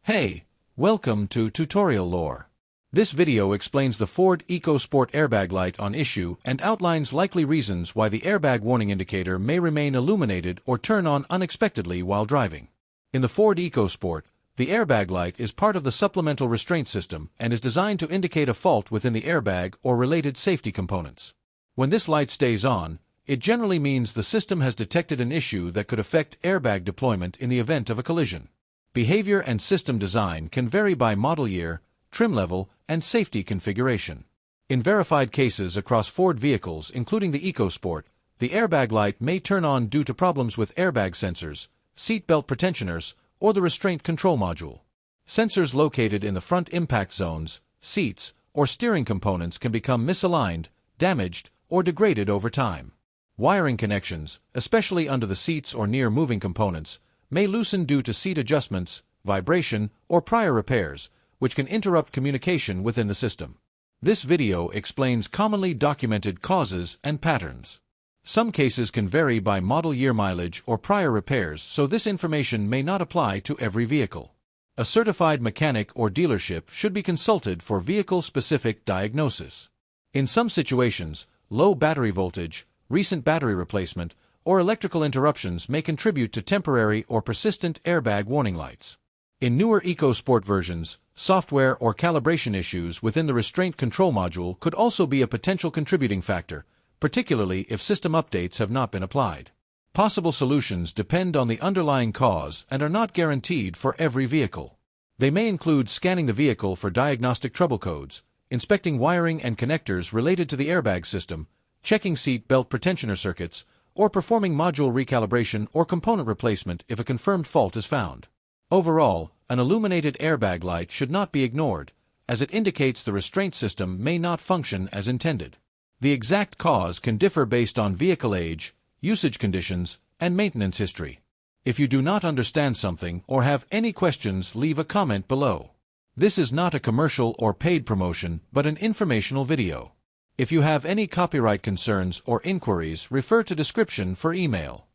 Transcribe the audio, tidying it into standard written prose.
Hey, welcome to Tutorial Lore. This video explains the Ford EcoSport airbag light on issue and outlines likely reasons why the airbag warning indicator may remain illuminated or turn on unexpectedly while driving. In the Ford EcoSport, the airbag light is part of the supplemental restraint system and is designed to indicate a fault within the airbag or related safety components. When this light stays on, it generally means the system has detected an issue that could affect airbag deployment in the event of a collision. Behavior and system design can vary by model year, trim level, and safety configuration. In verified cases across Ford vehicles, including the EcoSport, the airbag light may turn on due to problems with airbag sensors, seat belt pretensioners, or the restraint control module. Sensors located in the front impact zones, seats, or steering components can become misaligned, damaged, or degraded over time. Wiring connections, especially under the seats or near moving components, may loosen due to seat adjustments, vibration, or prior repairs, which can interrupt communication within the system. This video explains commonly documented causes and patterns. Some cases can vary by model year mileage or prior repairs, so this information may not apply to every vehicle. A certified mechanic or dealership should be consulted for vehicle-specific diagnosis. In some situations, low battery voltage, recent battery replacement, or electrical interruptions may contribute to temporary or persistent airbag warning lights. In newer EcoSport versions, software or calibration issues within the restraint control module could also be a potential contributing factor, particularly if system updates have not been applied. Possible solutions depend on the underlying cause and are not guaranteed for every vehicle. They may include scanning the vehicle for diagnostic trouble codes, inspecting wiring and connectors related to the airbag system, checking seat belt pretensioner circuits, or performing module recalibration or component replacement if a confirmed fault is found. Overall, an illuminated airbag light should not be ignored, as it indicates the restraint system may not function as intended. The exact cause can differ based on vehicle age, usage conditions, and maintenance history. If you do not understand something or have any questions, leave a comment below. This is not a commercial or paid promotion, but an informational video. If you have any copyright concerns or inquiries, refer to description for email.